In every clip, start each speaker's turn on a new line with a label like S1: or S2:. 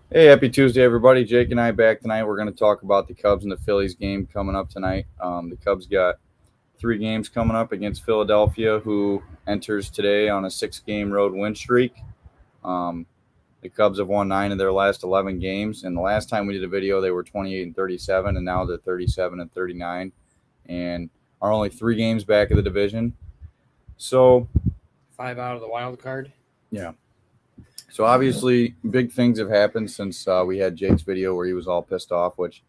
S1: Hey, happy Tuesday, everybody. Jake and I back tonight. We're going to talk about the Cubs and the Phillies game coming up tonight. The Cubs got three games coming up against Philadelphia, who enters today on a six-game road win streak. Um, the Cubs have won 9 of their last 11 games, and the last time we did a video, they were 28 and 37, and now they're 37 and 39, and are only 3 games back of the division. So,
S2: 5 out of the wild card.
S1: yeah. So obviously, big things have happened since we had Jake's video where he was all pissed off, which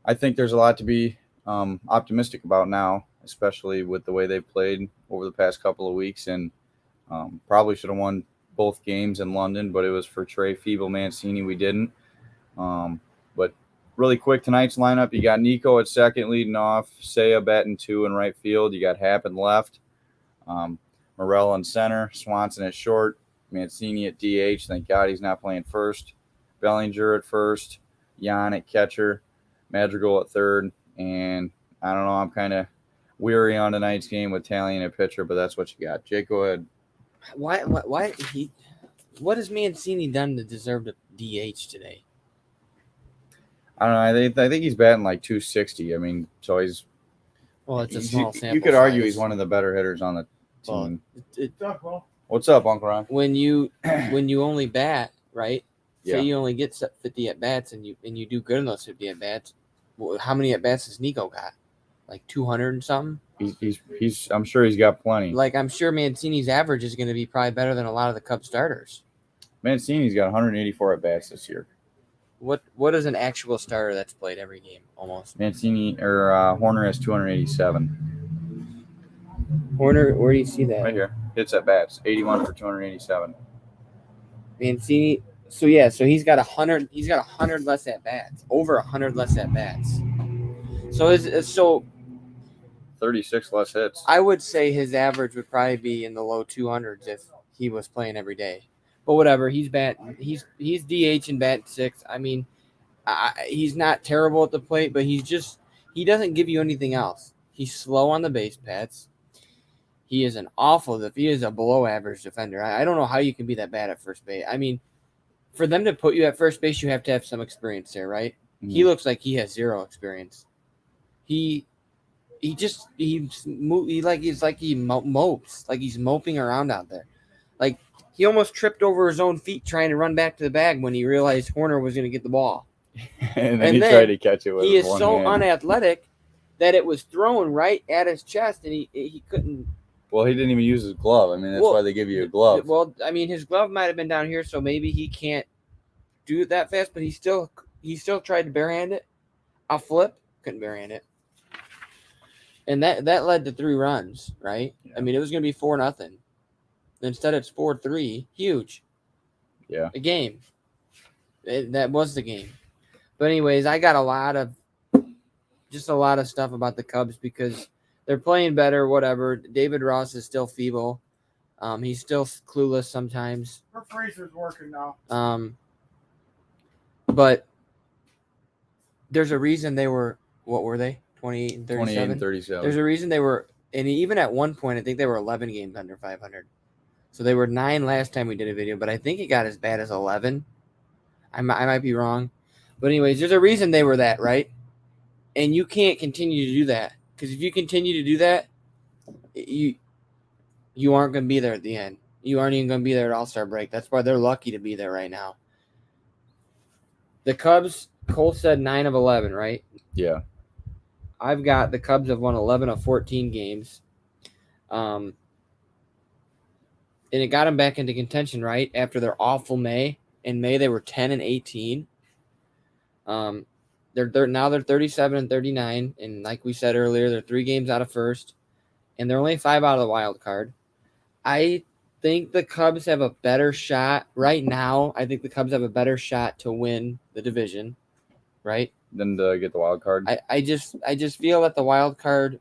S1: I think there's a lot to be optimistic about now, especially with the way they've played over the past couple of weeks. And probably should have won both games in London, but it was for Trey Feeble Mancini. We didn't. But really quick, tonight's lineup, you got Nico at second leading off, Seiya batting two in right field. You got Happ in left, um, Morel in center, Swanson at short, Mancini at DH. Thank God he's not playing first. Bellinger at first, Jan at catcher, Madrigal at third, and I don't know. I'm kind of weary on tonight's game with Talion at pitcher, but that's what you got. Jake, go ahead.
S2: Why he? What has Mancini done to deserve the DH today?
S1: I don't know. I think he's batting like 260. I mean, so
S2: Well, it's a small sample.
S1: you could argue
S2: size.
S1: he's one of the better hitters on the
S2: Well,
S1: team.
S2: it,
S1: What's up, Uncle Ron?
S2: when you only bat right,
S1: Yeah.
S2: say you only get 50 at bats and you do good in those 50 at bats. Well, how many at bats has Nico got? Like 200 and something.
S1: He's I'm sure he's got plenty.
S2: Like I'm sure Mancini's average is going to be probably better than a lot of the Cubs starters.
S1: Mancini's got 184 at bats this year.
S2: What is an actual starter that's played every game almost?
S1: Mancini or Horner has 287.
S2: Horner, where do you see that?
S1: Right here. Hits at bats, 81 for 287.
S2: Mancini. So yeah, so he's got 100. He's got 100 less at bats, over 100 less at bats. So
S1: 36 less hits.
S2: I would say his average would probably be in the low 200s if he was playing every day. But whatever, he's DH and bat six. I mean, he's not terrible at the plate, but he doesn't give you anything else. He's slow on the base paths. He is he is a below average defender. I don't know how you can be that bad at first base. I mean, for them to put you at first base, you have to have some experience there, right? Mm-hmm. He looks like he has zero experience. He mopes, like he's moping around out there. Like he almost tripped over his own feet trying to run back to the bag when he realized Horner was going to get the ball.
S1: and then he tried to catch it with
S2: he
S1: his
S2: is
S1: one
S2: so
S1: hand.
S2: Unathletic that it was thrown right at his chest, and he couldn't.
S1: Well, he didn't even use his glove. I mean, that's why they give you a glove.
S2: Well, I mean, his glove might have been down here, so maybe he can't do it that fast. But he still tried to barehand it. A flip, couldn't barehand it, and that led to 3 runs, right? Yeah. I mean, it was going to be 4-0. Instead, it's 4-3. Huge.
S1: Yeah.
S2: A game. That was the game. But anyways, I got a lot of stuff about the Cubs because they're playing better, whatever. David Ross is still feeble. He's still clueless sometimes.
S3: Her freezer's working now.
S2: But there's a reason they were, what were they? 28 and 37?
S1: 28 and 37.
S2: There's a reason they were, and even at one point, I think they were 11 games under 500. So they were 9 last time we did a video, but I think it got as bad as 11. I might be wrong. But anyways, there's a reason they were that, right? And you can't continue to do that. Because if you continue to do that, you aren't going to be there at the end. You aren't even going to be there at All-Star break. That's why they're lucky to be there right now. The Cubs, Cole said 9 of 11, right?
S1: Yeah.
S2: I've got the Cubs have won 11 of 14 games. And it got them back into contention, right? After their awful May. In May, they were 10 and 18. They're now 37 and 39, and like we said earlier, they're 3 games out of first, and they're only 5 out of the wild card. I think the Cubs have a better shot right now. I think the Cubs have a better shot to win the division, right?
S1: Than to get the wild card.
S2: I just feel that the wild card,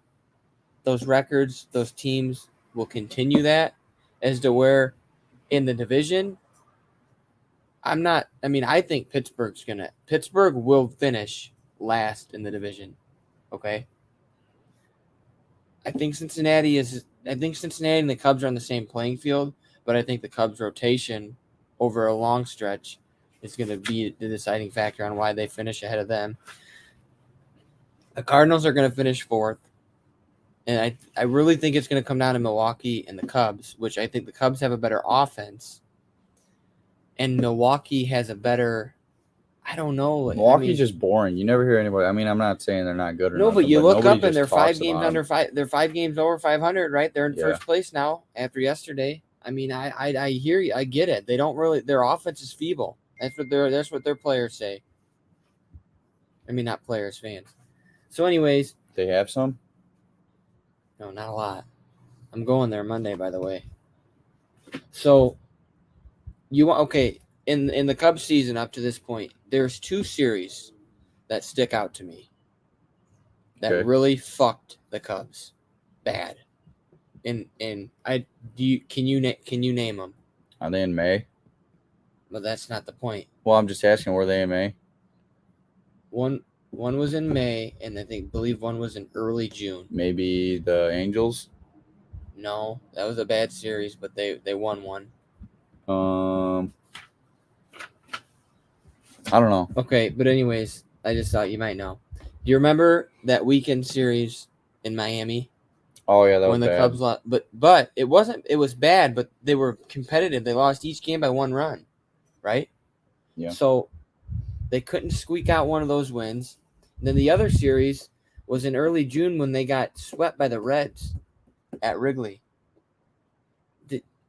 S2: those records, those teams will continue that as to where in the division. I think Pittsburgh will finish last in the division. Okay. I think Cincinnati and the Cubs are on the same playing field, but I think the Cubs rotation over a long stretch is going to be the deciding factor on why they finish ahead of them. The Cardinals are going to finish 4th. And I really think it's going to come down to Milwaukee and the Cubs, which I think the Cubs have a better offense. And Milwaukee has a better, I don't know.
S1: Milwaukee's just boring. You never hear anybody. I mean, I'm not saying they're not good or
S2: no,
S1: nothing,
S2: but you look
S1: nobody
S2: up and
S1: just
S2: they're 5
S1: talks
S2: games
S1: about
S2: under
S1: them.
S2: they're 5 games over 500, right? They're in
S1: Yeah.
S2: first place now after yesterday. I mean, I hear you. I get it. They don't really. Their offense is feeble. That's what their players say. I mean, not players, fans. So, anyways,
S1: They have some.
S2: no, not a lot. I'm going there Monday, by the way. So, you want okay in the Cubs season up to this point? There's 2 series that stick out to me that really fucked the Cubs bad. And can you name them?
S1: Are they in May?
S2: But that's not the point.
S1: Well, I'm just asking, were they in May?
S2: One was in May, and I believe one was in early June.
S1: Maybe the Angels.
S2: No, that was a bad series, but they won one.
S1: I don't know.
S2: Okay, but anyways, I just thought you might know. Do you remember that weekend series in Miami?
S1: Oh yeah, that
S2: when
S1: was
S2: the
S1: bad.
S2: Cubs lost, but it wasn't. It was bad, but they were competitive. They lost each game by 1 run, right?
S1: Yeah.
S2: So they couldn't squeak out one of those wins. And then the other series was in early June when they got swept by the Reds at Wrigley.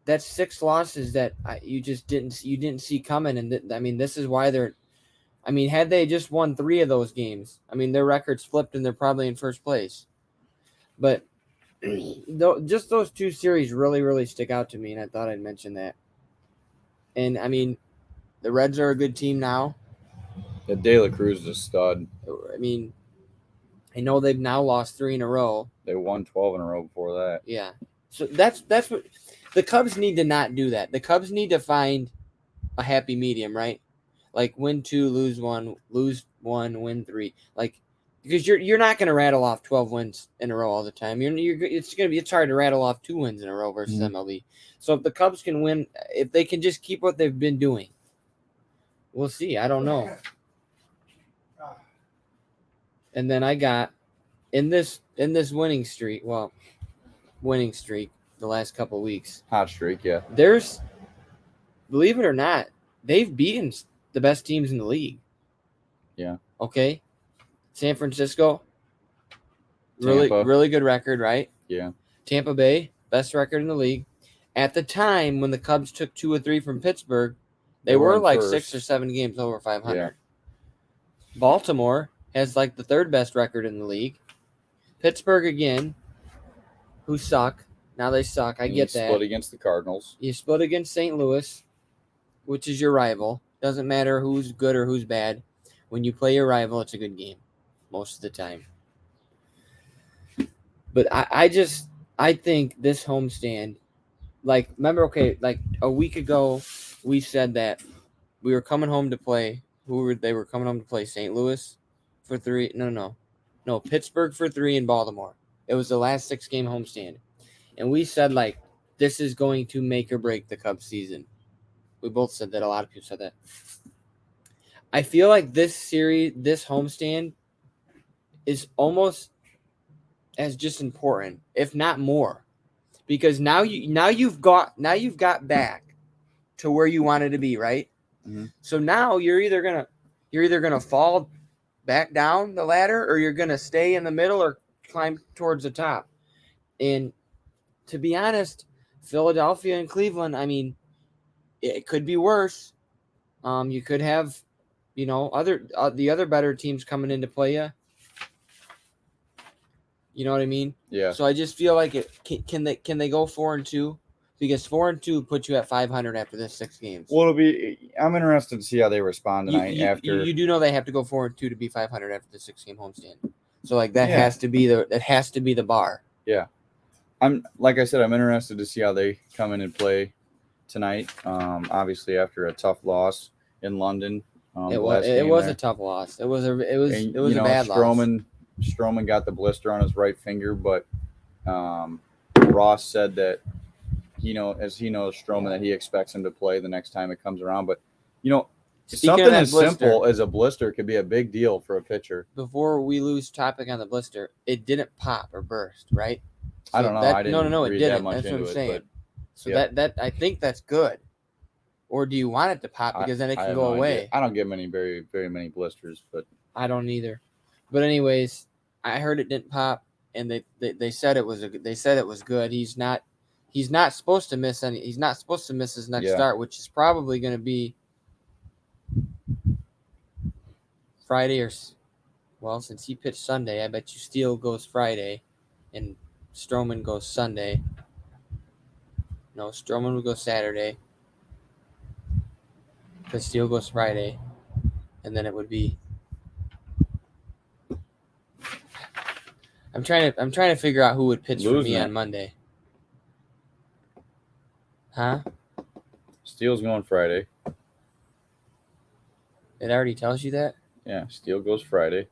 S2: That's 6 losses that you didn't see coming, and I mean this is why they're. I mean, had they just won 3 of those games, I mean their records flipped and they're probably in first place. But just those 2 series really, really stick out to me, and I thought I'd mention that. And I mean, the Reds are a good team now.
S1: The De La Cruz is a stud.
S2: I mean, I know they've now lost 3 in a row.
S1: They won 12 in a row before that.
S2: Yeah. So that's what the Cubs need to not do that. The Cubs need to find a happy medium, right? Like win 2, lose 1, win 3. Like because you're not going to rattle off 12 wins in a row all the time. It's hard to rattle off 2 wins in a row versus MLB. So if the Cubs can win, if they can just keep what they've been doing, we'll see. I don't know. And then I got in this winning streak the last couple of weeks.
S1: Hot streak, yeah.
S2: There's, believe it or not, they've beaten the best teams in the league.
S1: Yeah.
S2: Okay. San Francisco,
S1: Tampa.
S2: really good record, right?
S1: Yeah.
S2: Tampa Bay, best record in the league. At the time when the Cubs took 2 or 3 from Pittsburgh, they were like first. 6 or 7 games over 500.
S1: Yeah.
S2: Baltimore has like the 3rd best record in the league. Pittsburgh again, who suck. Now they suck. I get that.
S1: Split against the Cardinals.
S2: You split against St. Louis, which is your rival. Doesn't matter who's good or who's bad. When you play your rival, it's a good game most of the time. But I think this homestand, like, remember, okay, like a week ago, we said that we were coming home to play. They were coming home to play St. Louis for 3. No, Pittsburgh for 3 and Baltimore. It was the last 6-game homestand. And we said, like, this is going to make or break the Cubs season. We both said that. A lot of people said that. I feel like this series, this homestand, is almost as just important, if not more, because now you've got back to where you wanted to be, right?
S1: Mm-hmm.
S2: So now you're either gonna fall back down the ladder, or you're gonna stay in the middle or climb towards the top. And to be honest, Philadelphia and Cleveland, I mean, it could be worse. You could have, the other better teams coming in to play you. You know what I mean?
S1: Yeah.
S2: So I just feel like can they go 4-2? Because 4-2 puts you at 500 after this 6 games.
S1: Well, I'm interested to see how they respond tonight.
S2: You do know they have to go 4-2 to be 500 after the 6-game homestand. So like that has to be the bar.
S1: Yeah. Like I said, I'm interested to see how they come in and play tonight. Obviously after a tough loss in London.
S2: It was a tough loss. It was a bad loss.
S1: Stroman got the blister on his right finger, but Ross said that as he knows Stroman, that he expects him to play the next time it comes around. But
S2: Speaking of
S1: Something
S2: that
S1: as
S2: blister,
S1: simple as a blister could be a big deal for a pitcher.
S2: before we lose topic on the blister, it didn't pop or burst, right?
S1: I don't know.
S2: That,
S1: I didn't
S2: no, it
S1: read that
S2: didn't.
S1: much
S2: That's what
S1: into
S2: I'm
S1: it,
S2: saying.
S1: but
S2: So
S1: yep.
S2: that I think that's good. Or do you want it to pop because then it
S1: I
S2: can
S1: have
S2: go
S1: no
S2: away?
S1: idea. I don't get very many blisters, but
S2: I don't either. But anyways, I heard it didn't pop, and they said it was good. He's not supposed to miss any. He's not supposed to miss his next start, which is probably going to be Friday or, well, since he pitched Sunday, I bet you Steele goes Friday, and Stroman goes Sunday. No, Stroman would go Saturday, because Steele goes Friday, and then it would be. I'm trying to figure out who would pitch for me on Monday. Huh?
S1: Steele's going Friday.
S2: It already tells you that?
S1: Yeah, Steele goes Friday.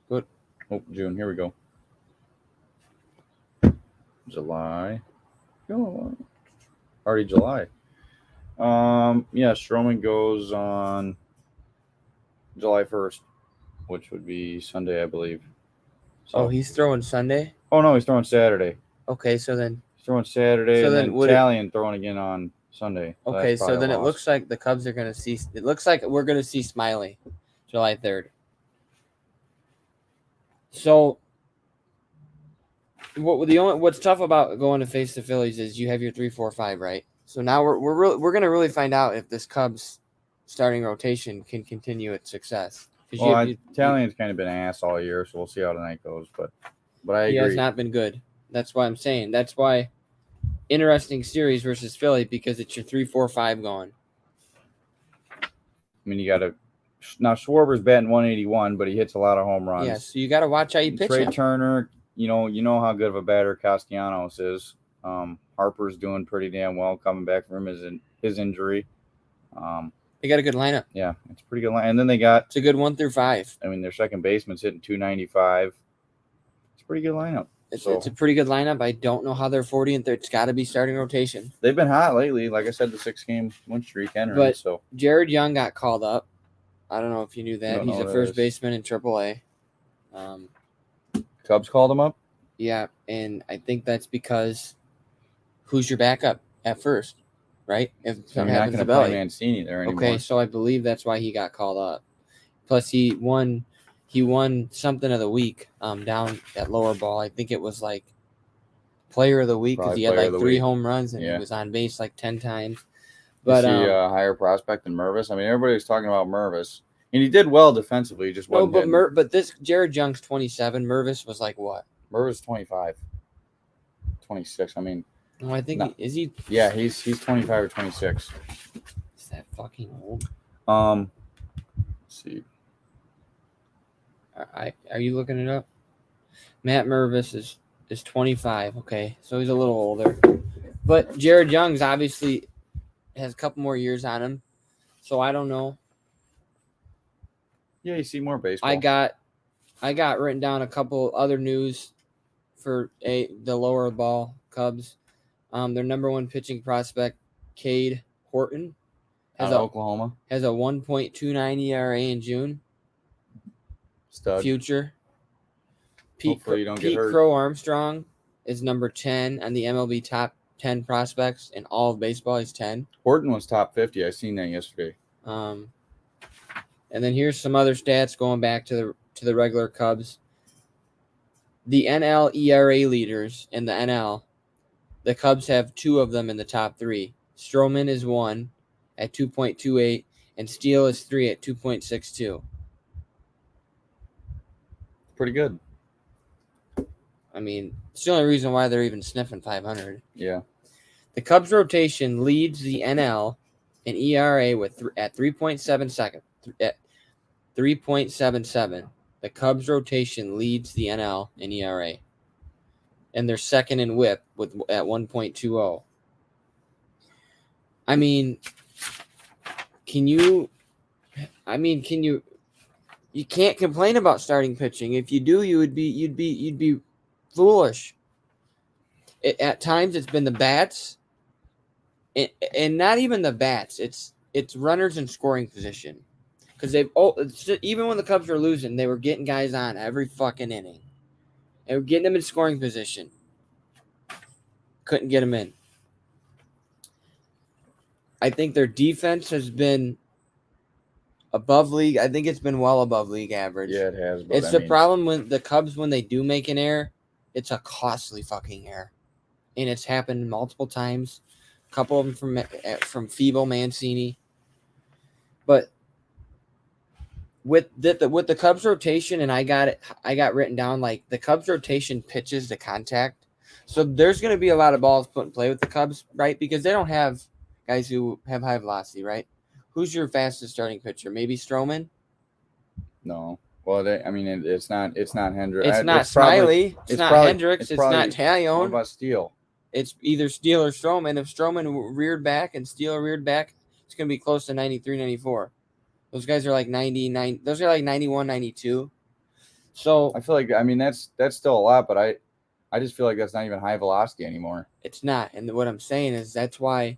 S2: Good.
S1: Oh, June. Here we go. July. Oh, already July. Yeah, Stroman goes on July 1st, which would be Sunday, I believe.
S2: So, he's throwing Sunday?
S1: Oh, no, he's throwing Saturday.
S2: Okay, so then.
S1: He's throwing Saturday,
S2: so
S1: and
S2: then
S1: then Italian throwing again on Sunday. So
S2: okay, so then it looks like the Cubs are going to see. It looks like we're going to see Smiley July 3rd. So, what's tough about going to face the Phillies is you have your 3, 4, 5, right? So now we're going to really find out if this Cubs starting rotation can continue its success.
S1: Well, Italian's kind of been an ass all year, so we'll see how tonight goes. But I agree.
S2: He has not been good. That's why I'm saying. That's why interesting series versus Philly, because it's your 3, 4, 5 going.
S1: I mean, you got to now. Schwarber's batting 181, but he hits a lot of home runs.
S2: Yeah, so you got to watch how you pitch
S1: Trey
S2: him.
S1: Turner, you know how good of a batter Castellanos is. Harper's doing pretty damn well coming back from his injury.
S2: They got a good lineup.
S1: Yeah, it's a pretty good line. And then they got
S2: it's a good 1 through 5.
S1: I mean, their second baseman's hitting 295. It's a pretty good lineup.
S2: It's a pretty good lineup. I don't know how they're 40 and 30. It's got to be starting rotation.
S1: They've been hot lately. Like I said, the 6-game win streak entering.
S2: But
S1: so
S2: Jared Young got called up. I don't know if you knew that. He's a first baseman in AAA.
S1: Cubs called him up?
S2: Yeah, and I think that's because who's your backup at first, right? If something happens to Belly.
S1: Mancini there anymore.
S2: Okay, so I believe that's why he got called up. Plus, he won something of the week down at lower ball. I think it was like player of the week because he had like 3 home runs and he was on base like 10 times. But
S1: is he a higher prospect than Mervis? I mean, everybody was talking about Mervis, and he did well defensively. He just wasn't.
S2: No, but this Jared Young's 27. Mervis was like what?
S1: Mervis 25, 26. I mean,
S2: no, I think is he?
S1: Yeah, he's 25 or 26.
S2: Is that fucking old?
S1: Let's see.
S2: Are you looking it up? Matt Mervis is 25. Okay, so he's a little older, but Jared Young's obviously has a couple more years on him, so I don't know.
S1: Yeah, you see more baseball.
S2: I got written down a couple other news for the lower ball Cubs. Their number 1 pitching prospect, Cade Horton,
S1: Oklahoma,
S2: has a 1.29 ERA in June.
S1: Stud.
S2: Future. Pete
S1: get hurt.
S2: Crow Armstrong is number 10 on the MLB top 10 prospects in all of baseball. He's 10.
S1: Horton was top 50. I seen that yesterday.
S2: And then here's some other stats going back to the regular Cubs. The NL ERA leaders in the NL, the Cubs have 2 of them in the top 3. Stroman is 1 at 2.28, and Steele is 3 at 2.62.
S1: Pretty good.
S2: I mean, it's the only reason why they're even sniffing 500.
S1: Yeah.
S2: The Cubs rotation leads the NL in ERA at 3.7 at 3.77. The Cubs rotation leads the NL in ERA, and they're second in WHIP at 1.20. I mean, you can't complain about starting pitching. If you do, you'd be foolish. At times it's been the bats. and not even the bats. It's runners in scoring position. Because even when the Cubs were losing, they were getting guys on every fucking inning. They were getting them in scoring position. Couldn't get them in. I think their defense has been above league. I think it's been well above league average.
S1: Yeah, it has. But
S2: It's the problem with the Cubs when they do make an error. It's a costly fucking error, and it's happened multiple times. A couple of them from feeble Mancini, but with the Cubs rotation, and I got written down like the Cubs rotation pitches to contact. So there's going to be a lot of balls put in play with the Cubs, right? Because they don't have guys who have high velocity, right? Who's your fastest starting pitcher? Maybe Stroman?
S1: No. Well, it's not Hendricks.
S2: It's not Smiley. It's not Hendricks. It's not
S1: What
S2: Taillon.
S1: about Steele?
S2: It's either Steele or Stroman. If Stroman reared back and Steele reared back, it's going to be close to 93, 94. Those guys are like 99. Those are like 91, 92. So
S1: I feel like that's still a lot, but I just feel like that's not even high velocity anymore.
S2: It's not. And what I'm saying is that's why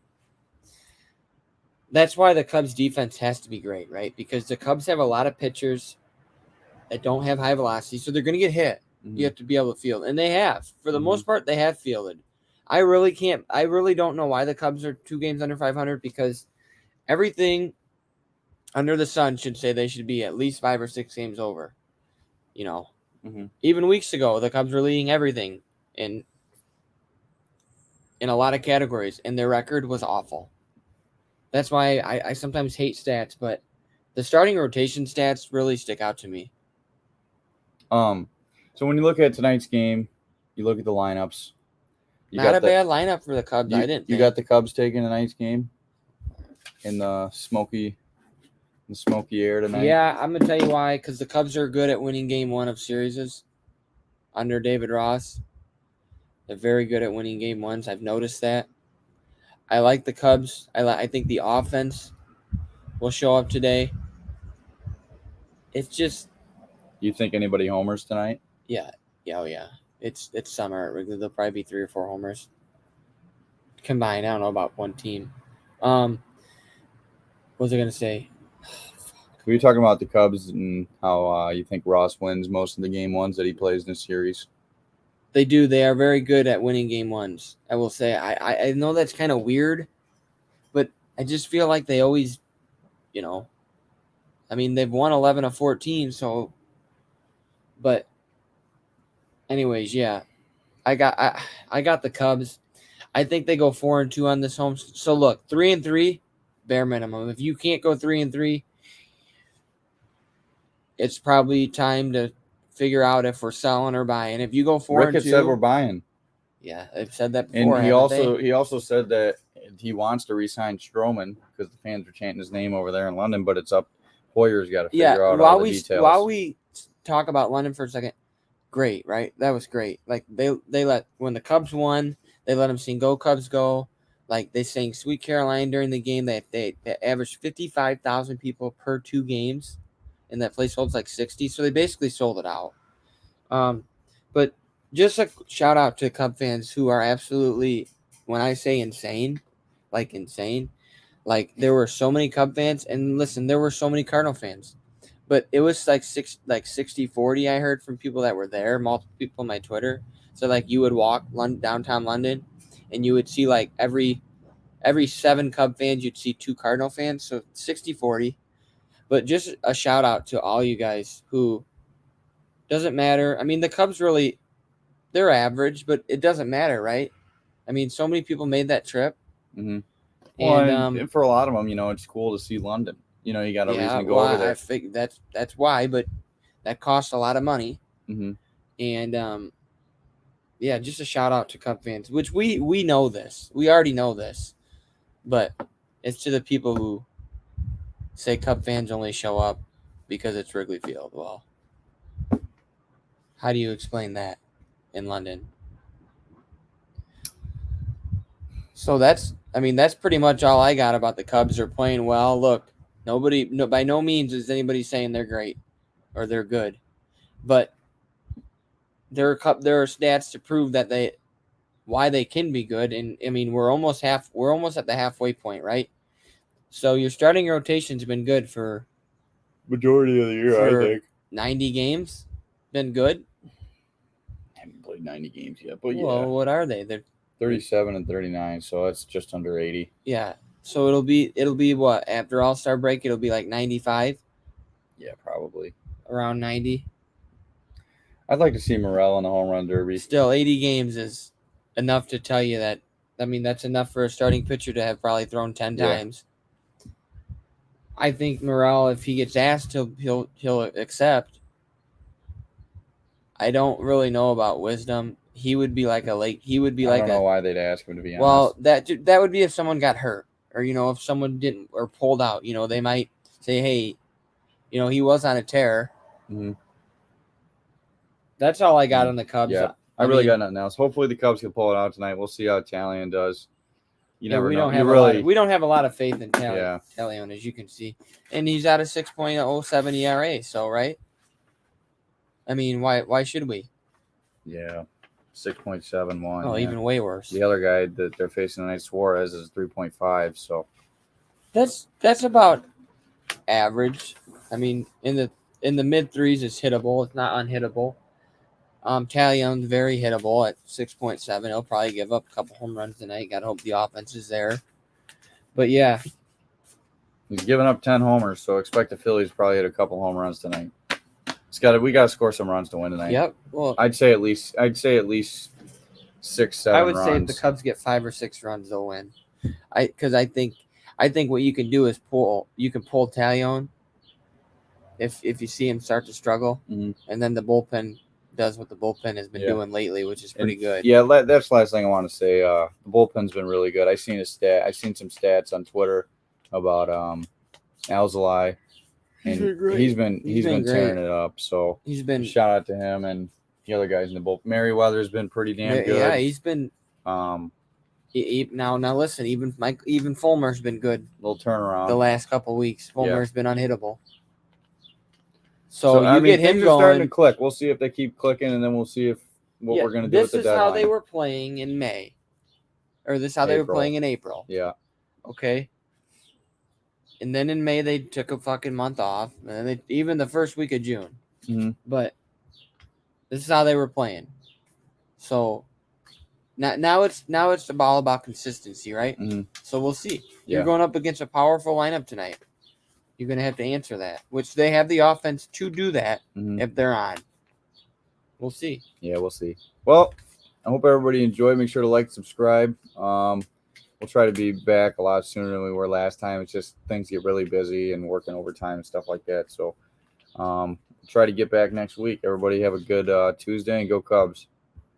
S2: the Cubs defense has to be great, right? Because the Cubs have a lot of pitchers that don't have high velocity, so they're going to get hit.
S1: Mm-hmm.
S2: You have to be able to field, and they have. For the most part, they have fielded. I really don't know why the Cubs are 2 games under 500 because everything under the sun should say they should be at least 5 or 6 games over. Even weeks ago, the Cubs were leading everything in a lot of categories, and their record was awful. That's why I sometimes hate stats, but the starting rotation stats really stick out to me.
S1: So when you look at tonight's game, you look at the lineups.
S2: Not a bad lineup for the Cubs.
S1: You got the Cubs taking tonight's game in the smoky air tonight.
S2: Yeah, I'm gonna tell you why. Because the Cubs are good at winning Game 1 of series under David Ross. They're very good at winning Game 1s. I've noticed that. I like the Cubs. I think the offense will show up today. It's just.
S1: You think anybody homers tonight?
S2: Yeah. Oh yeah. It's summer. There'll probably be 3 or 4 homers combined. I don't know about one team. What was I gonna say?
S1: We were talking about the Cubs and how you think Ross wins most of the Game 1s that he plays in this series.
S2: They do. They are very good at winning Game 1s. I will say. I know that's kind of weird, but I just feel like they always, they've won 11 of 14. So, but, anyways, yeah, I got the Cubs. I think they go 4-2 on this home. So look, 3-3, bare minimum. If you can't go 3-3, it's probably time to figure out if we're selling or buying. If you go 4-2,
S1: Rickett said we're buying.
S2: Yeah, I've said that before.
S1: And he also said that he wants to re-sign Stroman because the fans are chanting his name over there in London, but it's up. Hoyer's got to figure out all the details.
S2: While we talk about London for a second, great, right? That was great. Like they let when the Cubs won, they let them sing "Go Cubs Go." Like they sang "Sweet Caroline" during the game. They averaged 55,000 people per 2 games. And that place holds like 60, so they basically sold it out. But just a shout out to Cub fans who are absolutely, when I say insane, like there were so many Cub fans, and listen, there were so many Cardinal fans, but it was like 60-40. I heard from people that were there, multiple people on my Twitter. So like you would walk downtown London, and you would see like every 7 Cub fans, you'd see 2 Cardinal fans, so 60-40. But just a shout out to all you guys who doesn't matter. I mean, the Cubs really, they're average, but it doesn't matter, right? I mean, so many people made that trip.
S1: Mm-hmm. Well, and for a lot of them, it's cool to see London. You got a reason to go over there.
S2: I think that's why, but that costs a lot of money.
S1: Mm-hmm.
S2: And just a shout out to Cub fans, which we know this. We already know this, but it's to the people who say Cub fans only show up because it's Wrigley Field. Well, how do you explain that in London? So that's pretty much all I got about the Cubs. Are playing well. Look, by no means is anybody saying they're great or they're good, but there are stats to prove that why they can be good. And I mean, we're almost at the halfway point, right? So your starting rotation's been good for
S1: Majority of the year,
S2: For-
S1: I think.
S2: 90 games. Been good.
S1: Haven't played 90 games yet, but
S2: Well,
S1: yeah,
S2: what are they? They're
S1: 37 and 39, so that's just under 80.
S2: yeah. So it'll be what after All-Star break? It'll be like 95,
S1: Yeah, probably.
S2: around 90.
S1: I'd like to see Morel in the home run derby.
S2: Still, 80 games is enough to tell you that. I mean, that's enough for a starting pitcher to have probably thrown 10
S1: Yeah.
S2: times. I think Morel, if he gets asked, he'll accept. I don't really know about Wisdom. He would be like a late. He would be
S1: I
S2: like
S1: don't know why they'd ask him, to be honest.
S2: well, that would be if someone got hurt, or if someone didn't or pulled out. They might say, hey, he was on a tear.
S1: Mm-hmm.
S2: That's all I got on the Cubs.
S1: Yeah, I really got nothing else. Hopefully the Cubs can pull it out tonight. We'll see how Talion does. You never know.
S2: We don't have a lot of faith in Talion, as you can see, and he's at a 6.07 ERA. So right. I mean, why should we?
S1: Yeah, 6.71.
S2: Oh, even way worse.
S1: The other guy that they're facing tonight, Suarez, is 3.5. So
S2: that's about average. I mean, in the mid threes is hittable. It's not unhittable. Talion's very hittable at 6.7. He'll probably give up a couple home runs tonight. Got to hope the offense is there. But yeah,
S1: he's giving up 10 homers, so expect the Phillies probably hit a couple home runs tonight. We got to score some runs to win tonight.
S2: Yep. Well,
S1: I'd say at least 6, 7
S2: I would
S1: runs.
S2: say if the Cubs get 5 or 6 runs, they'll win. Because I think what you can do is pull Talion if you see him start to struggle, and then the bullpen does what the bullpen has been doing lately, which is pretty good.
S1: Yeah, that's the last thing I want to say. The bullpen's been really good. I seen some stats on Twitter about Alzolay, and he's been tearing it up. So
S2: he's been
S1: shout out to him and the other guys in the bullpen. Merriweather's been pretty damn good.
S2: Yeah, he's been. Now listen, even Fulmer's been good.
S1: Little turnaround
S2: the last couple weeks. Fulmer's been unhittable.
S1: So
S2: you get him
S1: things
S2: going.
S1: Are starting to click. We'll see if they keep clicking, and then we'll see what we're going to do with the deadline.
S2: This is how they were playing in May, or this is how they were playing in April.
S1: Yeah.
S2: Okay. And then in May they took a fucking month off, and then even the first week of June.
S1: Mm-hmm.
S2: But this is how they were playing. So now it's all about consistency, right?
S1: Mm-hmm.
S2: So we'll see. You're going up against a powerful lineup tonight. You're going to have to answer that, which they have the offense to do that if they're on. We'll see.
S1: Yeah, we'll see. Well, I hope everybody enjoyed. Make sure to like, subscribe. We'll try to be back a lot sooner than we were last time. It's just things get really busy and working overtime and stuff like that. So try to get back next week. Everybody have a good Tuesday and go Cubs.